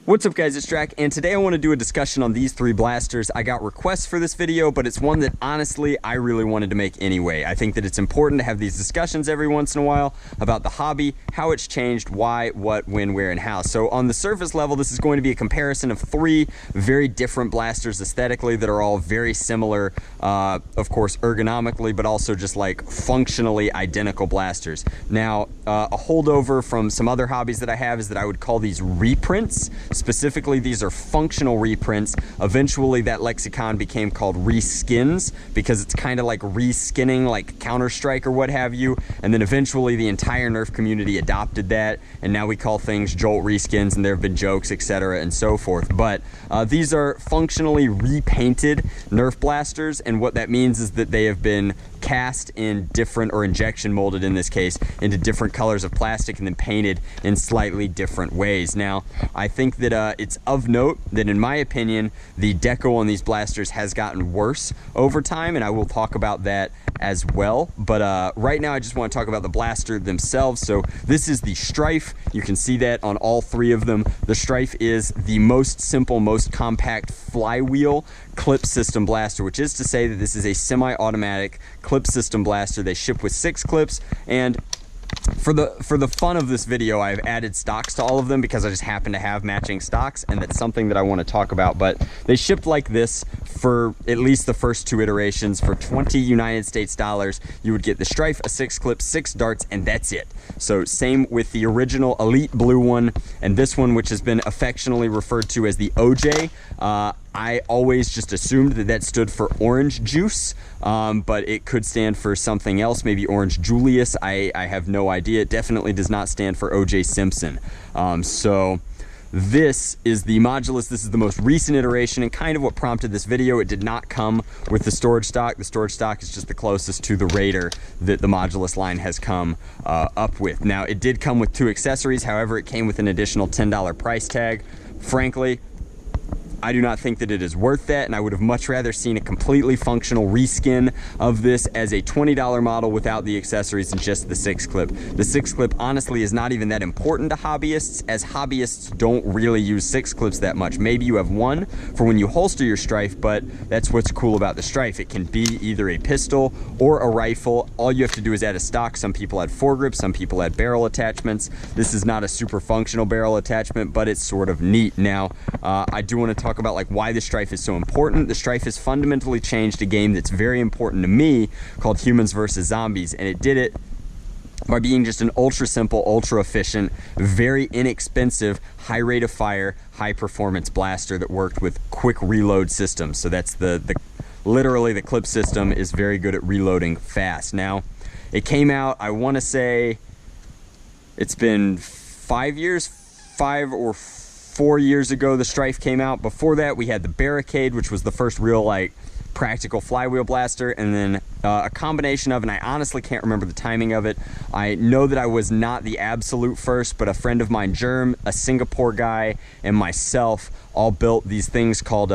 What's up guys, it's Drac, and today I want to do a discussion on these three blasters. I got requests for this video, but it's one that honestly I really wanted to make anyway. I think that it's important to have these discussions every once in a while about the hobby, how it's changed, why, what, when, where, and how. So on the surface level, this is going to be a comparison of three very different blasters aesthetically that are all very similar, of course ergonomically, but also just like functionally identical blasters. Now, a holdover from some other hobbies that I have is that I would call these reprints. Specifically, these are functional reprints. Eventually, that lexicon became called reskins because it's kind of like reskinning like Counter-Strike or what have you. And then eventually, the entire Nerf community adopted that, and now we call things Jolt reskins, and there have been jokes, etc., and so forth. But these are functionally repainted Nerf blasters, and what that means is that they have been cast in different, or injection molded in this case, into different colors of plastic and then painted in slightly different ways. Now, I think that it's of note that in my opinion, the deco on these blasters has gotten worse over time, and I will talk about that as well. But right now I just want to talk about the blaster themselves. So this is the Stryfe. You can see that on all three of them. The Stryfe is the most simple, most compact flywheel clip system blaster, which is to say that this is a semi-automatic clip system blaster. They ship with 6 clips, and for the fun of this video, I've added stocks to all of them because I just happen to have matching stocks, and that's something that I want to talk about. But they shipped like this for at least the first 2 iterations. For 20 United States dollars, you would get the Stryfe, a 6 clip, 6 darts, and that's it. So same with the original Elite Blue one, and this one, which has been affectionately referred to as the OJ. I always just assumed that that stood for orange juice, but it could stand for something else, maybe Orange Julius. I have no idea. It definitely does not stand for OJ Simpson. So this is the Modulus. This is the most recent iteration and kind of what prompted this video. It did not come with the storage stock. The storage stock is just the closest to the Raider that the Modulus line has come up with. Now, it did come with 2 accessories. However, it came with an additional $10 price tag. Frankly, I do not think that it is worth that, and I would have much rather seen a completely functional reskin of this as a $20 model without the accessories and just the 6 clip. The 6 clip honestly is not even that important to hobbyists, as hobbyists don't really use 6 clips that much. Maybe you have one for when you holster your Stryfe, but that's what's cool about the Stryfe. It can be either a pistol or a rifle. All you have to do is add a stock. Some people add foregrips, some people add barrel attachments. This is not a super functional barrel attachment, but it's sort of neat. Now, I do want to talk about like why the Stryfe is so important. The Stryfe has fundamentally changed a game that's very important to me called Humans vs. Zombies, and it did it by being just an ultra simple, ultra efficient, very inexpensive, high rate of fire, high performance blaster that worked with quick reload systems. So that's literally the clip system is very good at reloading fast. Now, it came out, I want to say it's been 5 years, 5 or 4 years ago the Stryfe came out. Before that, we had the Barricade, which was the first real like practical flywheel blaster, and then a combination of, and I honestly can't remember the timing of it. I know that I was not the absolute first, but a friend of mine, Germ, a Singapore guy, and myself all built these things called,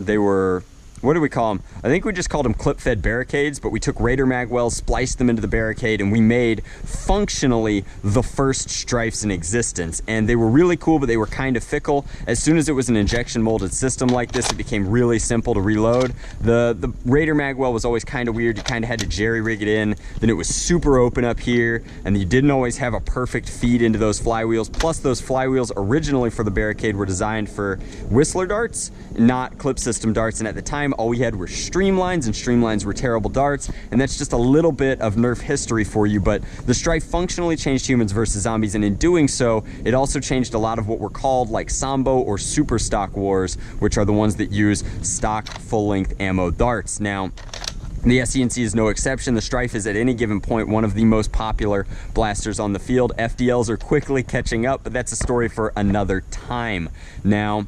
they were, what do we call them? I think we just called them clip-fed barricades, but we took Raider magwells, spliced them into the barricade, and we made functionally the first Stryfes in existence. And they were really cool, but they were kind of fickle. As soon as it was an injection molded system like this, it became really simple to reload. The Raider magwell was always kind of weird. You kind of had to jerry-rig it in. Then it was super open up here, and you didn't always have a perfect feed into those flywheels. Plus, those flywheels originally for the barricade were designed for Whistler darts, not clip system darts, and at the time, all we had were streamlines, and streamlines were terrible darts, and that's just a little bit of Nerf history for you. But the Stryfe functionally changed Humans vs. Zombies, and in doing so, it also changed a lot of what were called like Sambo or Super Stock Wars, which are the ones that use stock full-length ammo darts. Now, the SCNC is no exception. The Stryfe is at any given point one of the most popular blasters on the field. FDLs are quickly catching up, but that's a story for another time. Now,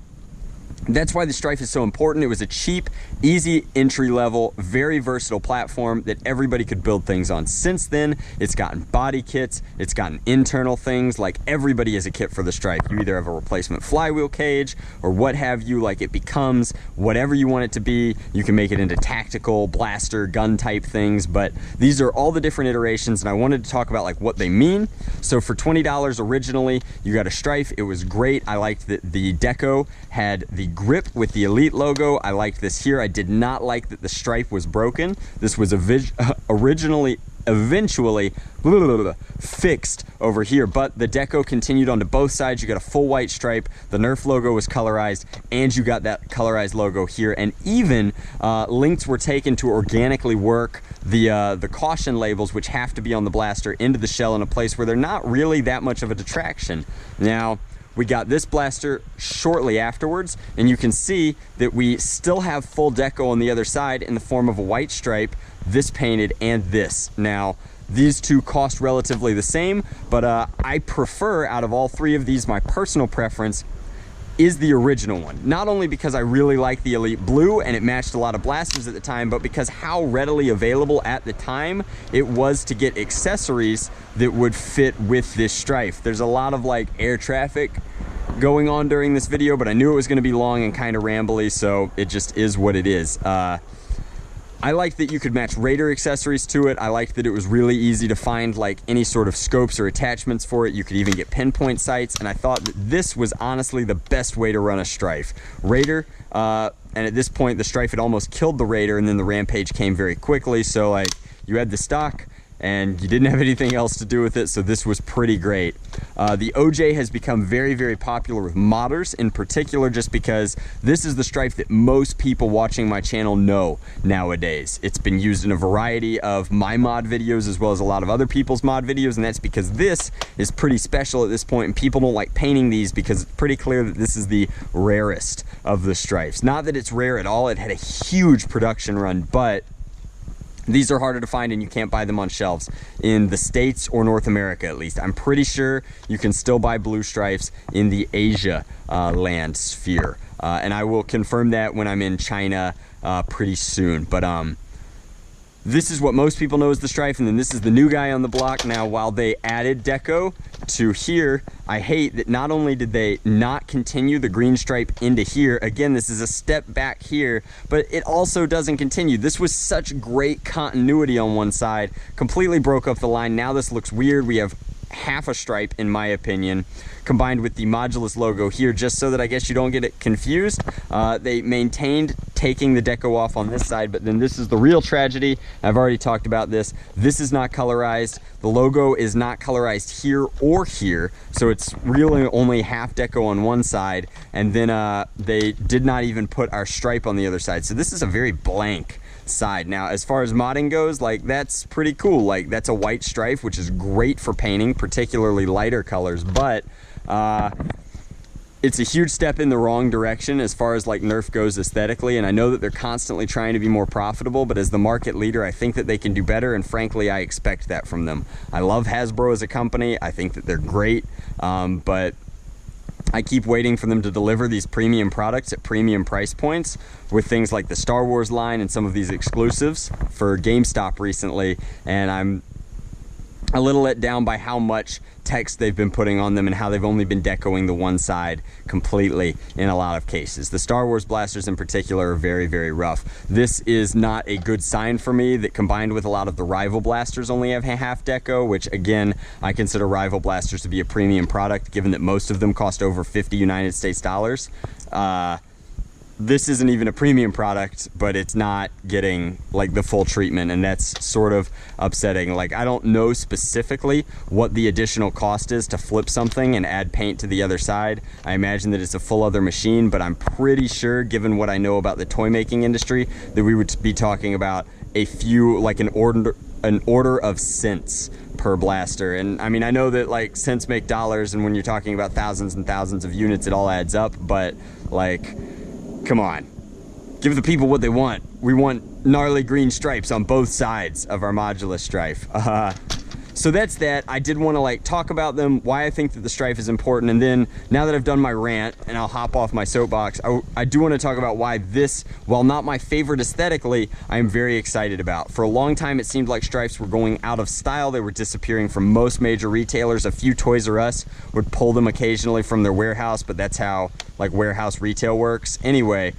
That's why the Stryfe is so important. It was a cheap, easy entry level, very versatile platform that everybody could build things on. Since then, it's gotten body kits, it's gotten internal things, like everybody has a kit for the Stryfe. You either have a replacement flywheel cage or what have you, like it becomes whatever you want it to be. You can make it into tactical, blaster, gun type things, but these are all the different iterations, and I wanted to talk about like what they mean. So for $20 originally, you got a Stryfe. It was great. I liked that the deco had the grip with the Elite logo. I liked this here. I did not like that the stripe was broken. This was eventually fixed over here, but the deco continued onto both sides. You got a full white stripe, the Nerf logo was colorized, and you got that colorized logo here, and even links were taken to organically work the caution labels, which have to be on the blaster, into the shell in a place where they're not really that much of a detraction. Now, we got this blaster shortly afterwards, and you can see that we still have full deco on the other side in the form of a white stripe, this painted, and this. Now, these two cost relatively the same, but I prefer, out of all three of these, my personal preference is the original one. Not only because I really like the Elite Blue and it matched a lot of blasters at the time, but because how readily available at the time it was to get accessories that would fit with this Stryfe. There's a lot of like air traffic going on during this video, but I knew it was gonna be long and kind of rambly, so it just is what it is. I liked that you could match Raider accessories to it. I liked that it was really easy to find like any sort of scopes or attachments for it. You could even get pinpoint sights, and I thought that this was honestly the best way to run a Stryfe. Raider, and at this point the Stryfe had almost killed the Raider, and then the Rampage came very quickly, so like you had the stock and you didn't have anything else to do with it, so this was pretty great. The OJ has become very, very popular with modders in particular, just because this is the Stryfe that most people watching my channel know nowadays. It's been used in a variety of my mod videos as well as a lot of other people's mod videos, and that's because this is pretty special at this point, and people don't like painting these because it's pretty clear that this is the rarest of the Stryfes. Not that it's rare at all, it had a huge production run, but these are harder to find and you can't buy them on shelves in the States or North America, at least. I'm pretty sure you can still buy blue Stryfes in the Asia land sphere. And I will confirm that when I'm in China pretty soon. But this is what most people know as the Stryfe, and then this is the new guy on the block. Now, while they added deco to here, I hate that not only did they not continue the green stripe into here, again, this is a step back here, but it also doesn't continue. This was such great continuity on one side, completely broke up the line. Now this looks weird. We have half a stripe, in my opinion, combined with the Modulus logo here, just so that I guess you don't get it confused. They maintained taking the deco off on this side, but then this is the real tragedy. I've already talked about this. This is not colorized. The logo is not colorized here or here, so it's really only half deco on one side, and then they did not even put our stripe on the other side. So this is a very blank side. Now, as far as modding goes, like, that's pretty cool. Like, that's a white Stryfe, which is great for painting, particularly lighter colors, but it's a huge step in the wrong direction as far as like Nerf goes aesthetically, and I know that they're constantly trying to be more profitable, but as the market leader, I think that they can do better, and frankly, I expect that from them. I love Hasbro as a company. I think that they're great, but I keep waiting for them to deliver these premium products at premium price points with things like the Star Wars line and some of these exclusives for GameStop recently, and I'm a little let down by how much text they've been putting on them and how they've only been decoing the one side completely in a lot of cases. The Star Wars blasters in particular are very, very rough. This is not a good sign for me, that combined with a lot of the rival blasters only have half deco, which again, I consider rival blasters to be a premium product given that most of them cost over 50 United States dollars. This isn't even a premium product, but it's not getting like the full treatment, and that's sort of upsetting. Like, I don't know specifically what the additional cost is to flip something and add paint to the other side. I imagine that it's a full other machine, but I'm pretty sure, given what I know about the toy making industry, that we would be talking about a few, like an order of cents per blaster. And I mean, I know that like cents make dollars, and when you're talking about thousands and thousands of units, it all adds up, but like, come on, give the people what they want. We want gnarly green stripes on both sides of our Modulus Stryfe. so that's that. I did want to like talk about them, why I think that the Stryfe is important, and then now that I've done my rant and I'll hop off my soapbox, I do want to talk about why this, while not my favorite aesthetically, I am very excited about. For a long time it seemed like Stryfes were going out of style. They were disappearing from most major retailers. A few Toys R Us would pull them occasionally from their warehouse, but that's how like warehouse retail works. Anyway,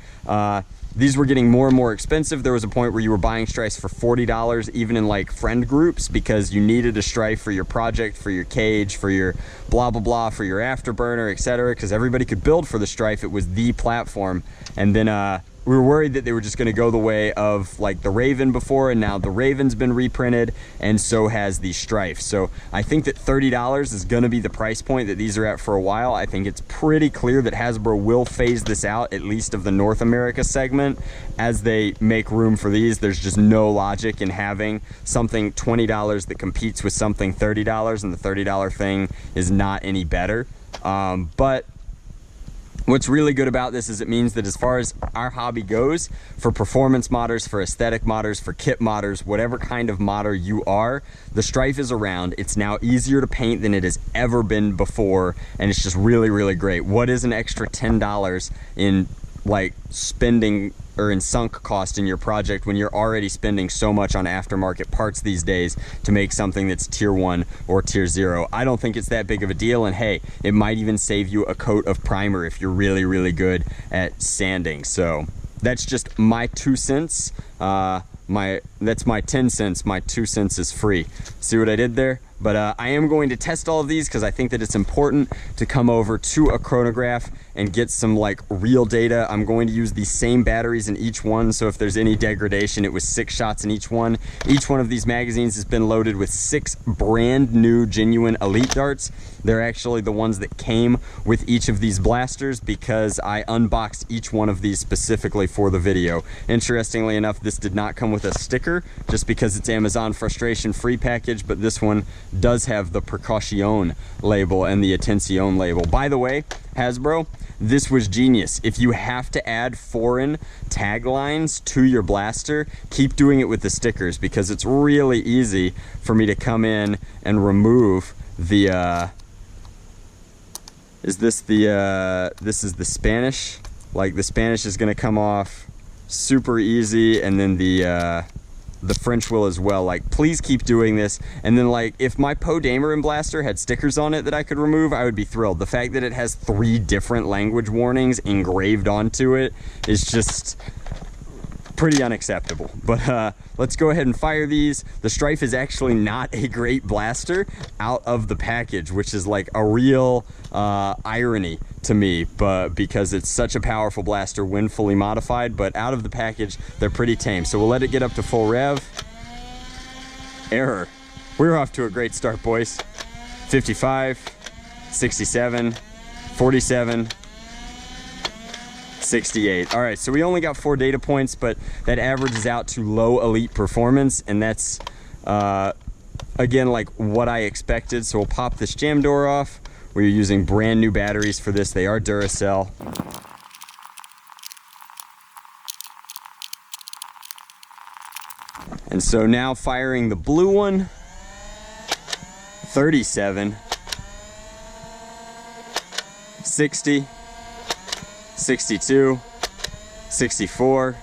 these were getting more and more expensive. There was a point where you were buying Stryfes for $40 even in like friend groups because you needed a Stryfe for your project, for your cage, for your blah blah blah, for your afterburner, etc. because everybody could build for the Stryfe. It was the platform. And then we were worried that they were just going to go the way of like the Raven before, and now the Raven's been reprinted and so has the Stryfe. So I think that $30 is going to be the price point that these are at for a while. I think it's pretty clear that Hasbro will phase this out, at least of the North America segment, as they make room for these. There's just no logic in having something $20 that competes with something $30, and the $30 thing is not any better. But what's really good about this is it means that as far as our hobby goes, for performance modders, for aesthetic modders, for kit modders, whatever kind of modder you are, the Stryfe is around. It's now easier to paint than it has ever been before, and it's just really, really great. What is an extra $10 in like spending or in sunk cost in your project when you're already spending so much on aftermarket parts these days to make something that's tier 1 or tier 0? I don't think it's that big of a deal, and hey, it might even save you a coat of primer if you're really, really good at sanding. So that's just my 2 cents. That's my 10 cents. My 2 cents is free. See what I did there? But I am going to test all of these because I think that it's important to come over to a chronograph and get some like real data. I'm going to use the same batteries in each one, so if there's any degradation, it was 6 shots in each one. Each one of these magazines has been loaded with 6 brand new genuine elite darts. They're actually the ones that came with each of these blasters because I unboxed each one of these specifically for the video. Interestingly enough, this did not come with a sticker just because it's Amazon Frustration free package, but this one does have the Precaution label and the Attention label. By the way, Hasbro, this was genius. If you have to add foreign taglines to your blaster, keep doing it with the stickers because it's really easy for me to come in and remove the this is the Spanish. Like the Spanish is gonna come off super easy, and then the French will as well. Like, please keep doing this. And then like if my Poe Dameron blaster had stickers on it that I could remove, I would be thrilled. The fact that it has 3 different language warnings engraved onto it is just pretty unacceptable. But let's go ahead and fire these. The Stryfe is actually not a great blaster out of the package, which is like a real irony to me, but because it's such a powerful blaster when fully modified, but out of the package they're pretty tame. So we'll let it get up to full rev. Error. We're off to a great start, boys. 55, 67, 47, 68. All right, so we only got 4 data points, but that averages out to low elite performance, and that's again like what I expected. So we'll pop this jam door off. We're using brand new batteries for this. They are Duracell. And so now firing the blue one. 37, 60, 62, 64,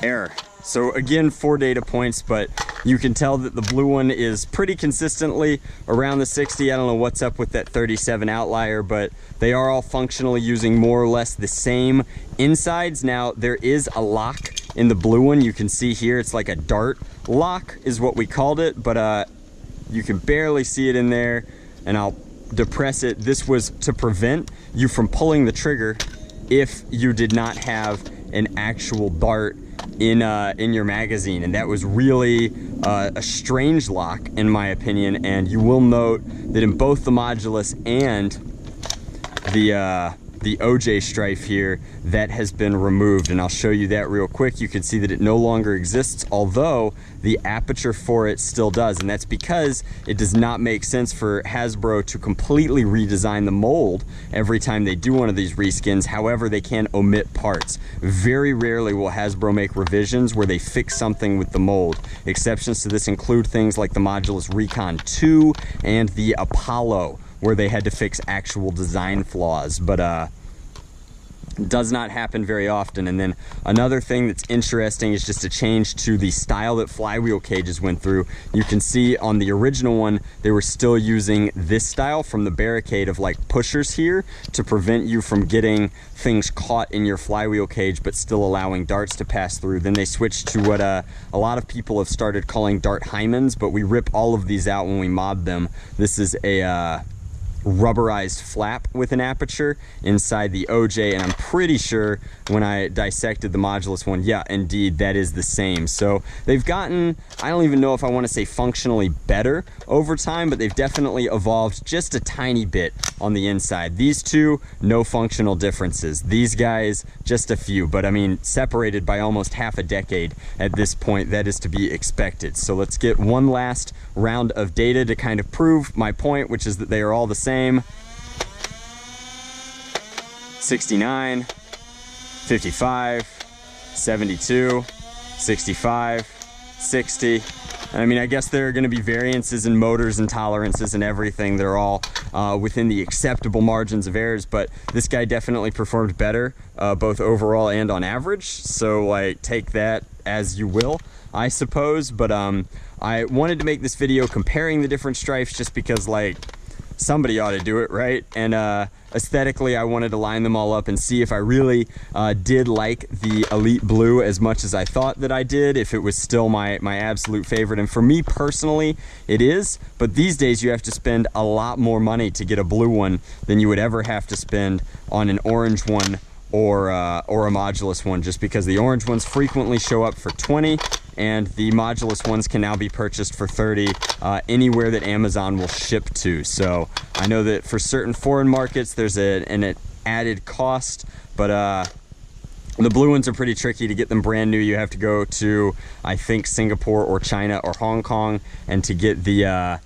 error. So again, 4 data points, but you can tell that the blue one is pretty consistently around the 60. I don't know what's up with that 37 outlier, but they are all functionally using more or less the same insides. Now, there is a lock in the blue one. You can see here, it's like a dart lock is what we called it, but you can barely see it in there, and I'll depress it. This was to prevent you from pulling the trigger if you did not have an actual dart in your magazine, and that was really a strange lock in my opinion. And you will note that in both the Modulus and the the OJ Stryfe here that has been removed, and I'll show you that real quick. You can see that it no longer exists, although the aperture for it still does, and that's because it does not make sense for Hasbro to completely redesign the mold every time they do one of these reskins. However, they can omit parts. Very rarely will Hasbro make revisions where they fix something with the mold. Exceptions to this include things like the Modulus Recon 2 and the Apollo, where they had to fix actual design flaws, but does not happen very often. And then another thing that's interesting is just a change to the style that flywheel cages went through. You can see on the original one, they were still using this style from the barricade of like pushers here to prevent you from getting things caught in your flywheel cage, but still allowing darts to pass through. Then they switched to what a lot of people have started calling dart hymens, but we rip all of these out when we mod them. This is a rubberized flap with an aperture inside the OJ, and I'm pretty sure when I dissected the Modulus one, yeah, indeed, that is the same. So they've gotten, I don't even know if I want to say functionally better over time, but they've definitely evolved just a tiny bit on the inside. These two, no functional differences. These guys, just a few, but I mean, separated by almost half a decade at this point, that is to be expected. So let's get one last round of data to kind of prove my point, which is that they are all the same. 69, 55, 72, 65, 60. I mean, I guess there are going to be variances in motors and tolerances and everything. They're all within the acceptable margins of errors, but this guy definitely performed better, both overall and on average. So, like, take that as you will, I suppose. But I wanted to make this video comparing the different Stryfes just because, like, somebody ought to do it, right? And aesthetically, I wanted to line them all up and see if I really did like the Elite Blue as much as I thought that I did, if it was still my absolute favorite. And for me personally, it is. But these days, you have to spend a lot more money to get a blue one than you would ever have to spend on an orange one or a Modulus one, just because the orange ones frequently show up for 20, and the Modulus ones can now be purchased for 30 anywhere that Amazon will ship to. So I know that for certain foreign markets, there's an added cost, but the blue ones are pretty tricky to get them brand new. You have to go to, I think, Singapore or China or Hong Kong, and to get them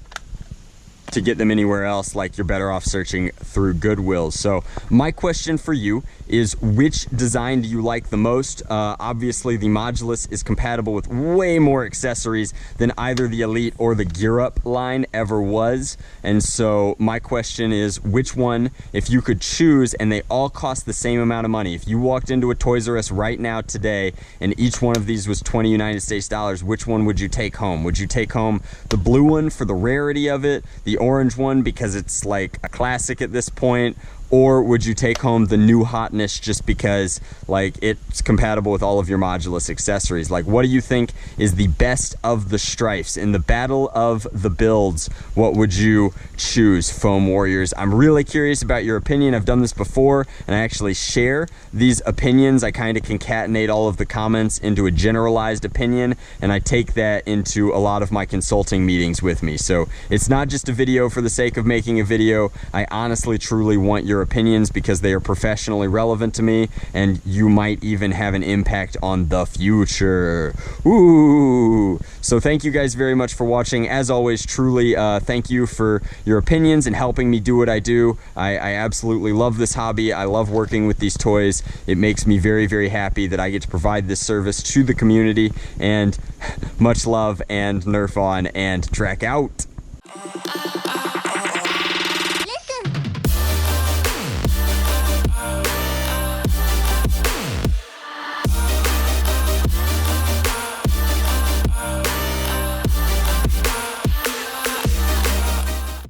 anywhere else, like, you're better off searching through Goodwill. So my question for you is, which design do you like the most? Obviously, the Modulus is compatible with way more accessories than either the Elite or the Gear Up line ever was. And so my question is, which one, if you could choose, and they all cost the same amount of money, if you walked into a Toys R Us right now today and each one of these was 20 United States dollars, which one would you take home? Would you take home the blue one for the rarity of it, the orange one because it's like a classic at this point, or would you take home the new hotness just because, like, it's compatible with all of your Modulus accessories? Like, what do you think is the best of the Stryfes? In the battle of the builds, what would you choose, Foam Warriors? I'm really curious about your opinion. I've done this before, and I actually share these opinions. I kind of concatenate all of the comments into a generalized opinion, and I take that into a lot of my consulting meetings with me. So it's not just a video for the sake of making a video. I honestly, truly want your opinions because they are professionally relevant to me, and you might even have an impact on the future. Ooh! So thank you guys very much for watching. As always, truly thank you for your opinions and helping me do what I do. I absolutely love this hobby. I love working with these toys. It makes me very, very happy that I get to provide this service to the community. And much love, and Nerf on, and Drac out.